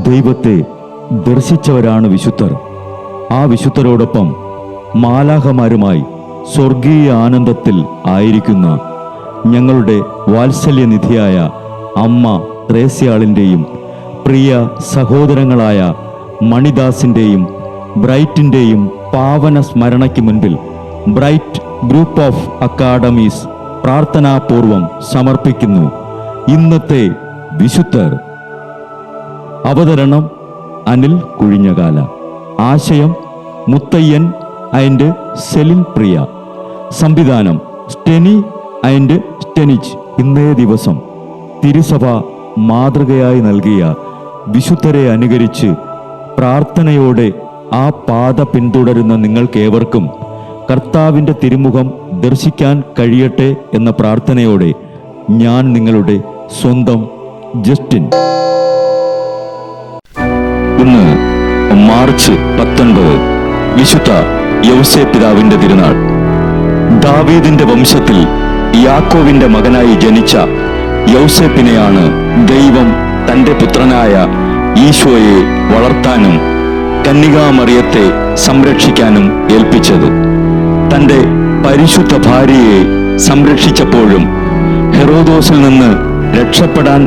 ദൈവത്തെ ദർശിച്ചവരാണ് വിശുദ്ധർ. ആ വിശുദ്ധരോടൊപ്പം മാലാഖമാരുമായി സ്വർഗീയ ആനന്ദത്തിൽ ആയിരിക്കുന്ന ഞങ്ങളുടെ വാത്സല്യനിധിയായ അമ്മ ത്രേസ്യാളിൻ്റെയും പ്രിയ സഹോദരങ്ങളായ മണിദാസിൻ്റെയും ബ്രൈറ്റിൻ്റെയും പാവന സ്മരണയ്ക്ക് മുൻപിൽ ബ്രൈറ്റ് ഗ്രൂപ്പ് ഓഫ് അക്കാഡമീസ് പ്രാർത്ഥനാപൂർവം സമർപ്പിക്കുന്നു ഇന്നത്തെ വിശുദ്ധർ. അവതരണം അനിൽ കുഴിഞ്ഞകാല. ആശയം മുത്തയ്യൻ ആൻഡ് സെലിൻ പ്രിയ. സംവിധാനം സ്റ്റെനി ആൻഡ് സ്റ്റെനിച്ച്. ഇന്നേ ദിവസം തിരുസഭ മാതൃകയായി നൽകിയ വിശുദ്ധരെ അനുകരിച്ച് പ്രാർത്ഥനയോടെ ആ പാത പിന്തുടരുന്ന നിങ്ങൾക്കേവർക്കും കർത്താവിൻ്റെ തിരുമുഖം ദർശിക്കാൻ കഴിയട്ടെ എന്ന പ്രാർത്ഥനയോടെ ഞാൻ നിങ്ങളുടെ സ്വന്തം ജസ്റ്റിൻ. ഇന്ന് മാർച്ച് 19 വിശുദ്ധ യൗസേപ്പിതാവിന്റെ തിരുനാൾ. ദാവീദിന്റെ വംശത്തിൽ യാക്കോവിന്റെ മകനായി ജനിച്ച യൗസേപ്പിനെയാണ് ദൈവം തന്റെ പുത്രനായ ഈശോയെ വളർത്താനും കന്യകാമറിയത്തെ സംരക്ഷിക്കാനും ഏൽപ്പിച്ചത്. തന്റെ പരിശുദ്ധ ഭാര്യയെ സംരക്ഷിച്ചപ്പോഴും ഹെറോദോസിൽ നിന്ന് രക്ഷപ്പെടാൻ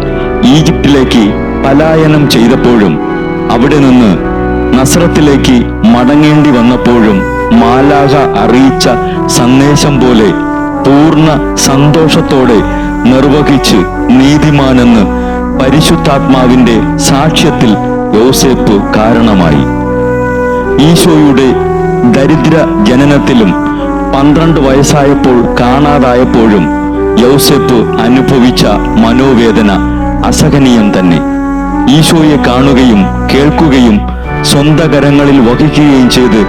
ഈജിപ്തിലേക്ക് പലായനം ചെയ്തപ്പോഴും അവിടെ നിന്ന് നസ്രത്തിലേക്ക് മടങ്ങേണ്ടി വന്നപ്പോഴും മാലാഖ അറിയിച്ച സന്ദേശം പോലെ പൂർണ്ണ സന്തോഷത്തോടെ നിർവഹിച്ച് നീതിമാനെന്ന് പരിശുദ്ധാത്മാവിന്റെ സാക്ഷ്യത്തിൽ യോസേപ്പ് കാരണമായി. ഈശോയുടെ ദരിദ്ര ജനനത്തിലും 12 വയസ്സായപ്പോൾ കാണാതായപ്പോഴും യോസേപ്പ് അനുഭവിച്ച മനോവേദന അസഹനീയം തന്നെ. ഈശോയെ കാണുകയും കേൾക്കുകയും സ്വന്തം കരങ്ങളിൽ വഹിക്കുകയും ചെയ്ത്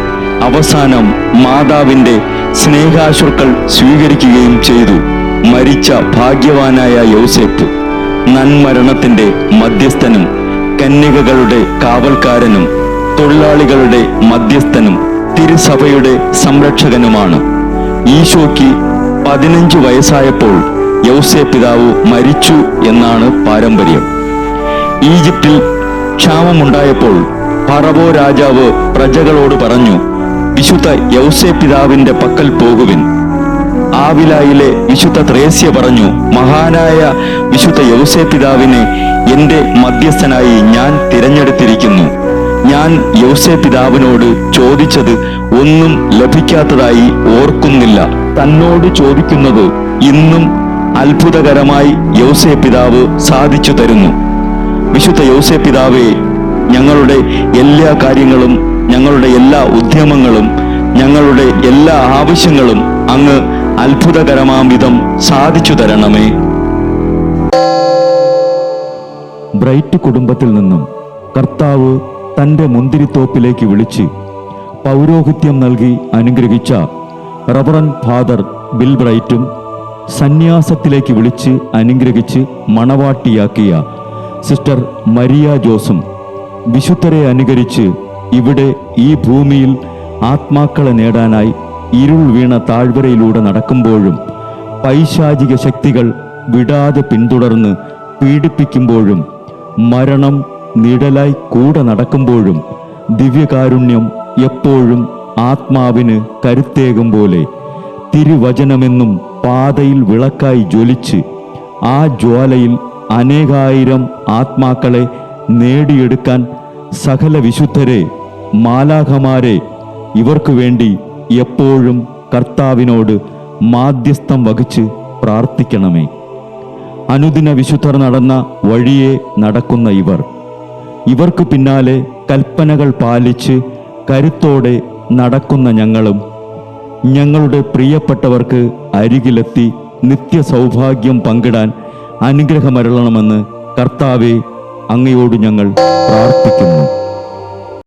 അവസാനം മാതാവിന്റെ സ്നേഹാശ്രുക്കൾ സ്വീകരിക്കുകയും ചെയ്തു മരിച്ച ഭാഗ്യവാനായ യോസേപ്പ് നന്മരണത്തിന്റെ മധ്യസ്ഥനും കന്യകകളുടെ കാവൽക്കാരനും തൊഴിലാളികളുടെ മധ്യസ്ഥനും തിരുസഭയുടെ സംരക്ഷകനുമാണ്. ഈശോയ്ക്ക് 15 വയസ്സായപ്പോൾ യൗസേപ്പിതാവ് മരിച്ചു എന്നാണ് പാരമ്പര്യം. ഈജിപ്തിൽ ക്ഷാമമുണ്ടായപ്പോൾ ഫറവോ രാജാവ് പ്രജകളോട് പറഞ്ഞു, വിശുദ്ധ യൗസേപ്പിതാവിന്റെ പക്കൽ പോകുവിൻ. ആവിലായിലെ വിശുദ്ധ ത്രേസ്യ പറഞ്ഞു, മഹാനായ വിശുദ്ധ യൗസേപ്പിതാവിനെ എന്റെ മധ്യസ്ഥനായി ഞാൻ തിരഞ്ഞെടുത്തിരിക്കുന്നു. ഞാൻ യൗസേപ്പിതാവിനോട് ചോദിച്ചത് ഒന്നും ലഭിക്കാത്തതായി ഓർക്കുന്നില്ല. തന്നോട് ചോദിക്കുന്നത് ഇന്നും അത്ഭുതകരമായി യൗസേപ്പിതാവ് സാധിച്ചു തരുന്നു. വിശുദ്ധ യൗസേപ്പിതാവേ, ഞങ്ങളുടെ എല്ലാ കാര്യങ്ങളും, ഞങ്ങളുടെ എല്ലാ ഉദ്യമങ്ങളും, ഞങ്ങളുടെ എല്ലാ ആവശ്യങ്ങളും അങ്ങ് അത്ഭുതകരമാം വിധം സാധിച്ചു തരണമേ. ബ്രൈറ്റ് കുടുംബത്തിൽ നിന്നും കർത്താവ് തൻ്റെ മുന്തിരിത്തോപ്പിലേക്ക് വിളിച്ച് പൗരോഹിത്യം നൽകി അനുഗ്രഹിച്ച റവറൻ ഫാദർ ബിൽ ബ്രൈറ്റും സന്യാസത്തിലേക്ക് വിളിച്ച് അനുഗ്രഹിച്ച് മണവാട്ടിയാക്കിയ സിസ്റ്റർ മരിയ ജോസും വിശുദ്ധരെ അനുകരിച്ച് ഇവിടെ ഈ ഭൂമിയിൽ ആത്മാക്കളെ നേടാനായി ഇരുൾ വീണ താഴ്വരയിലൂടെ നടക്കുമ്പോഴും പൈശാചിക ശക്തികൾ വിടാതെ പിന്തുടർന്ന് പീഡിപ്പിക്കുമ്പോഴും മരണം നിഴലായി കൂടെ നടക്കുമ്പോഴും ദിവ്യകാരുണ്യം എപ്പോഴും ആത്മാവിന് കരുത്തേകും പോലെ തിരുവചനമെന്നും പാതയിൽ വിളക്കായി ജ്വലിച്ച് ആ ജ്വാലയിൽ അനേകായിരം ആത്മാക്കളെ നേടിയെടുക്കാൻ സകല വിശുദ്ധരെ, മാലാഖമാരെ, ഇവർക്കു വേണ്ടി എപ്പോഴും കർത്താവിനോട് മാധ്യസ്ഥം വഹിച്ച് പ്രാർത്ഥിക്കണമേ. അനുദിന വിശുദ്ധർ നടന്ന വഴിയെ നടക്കുന്ന ഇവർക്ക് പിന്നാലെ കൽപ്പനകൾ പാലിച്ച് കരുത്തോടെ നടക്കുന്ന ഞങ്ങളും ഞങ്ങളുടെ പ്രിയപ്പെട്ടവർക്ക് അരികിലെത്തി നിത്യസൗഭാഗ്യം പങ്കിടാൻ അനുഗ്രഹമരുളണമെന്ന് കർത്താവേ അങ്ങയോട് ഞങ്ങൾ പ്രാർത്ഥിക്കുന്നു.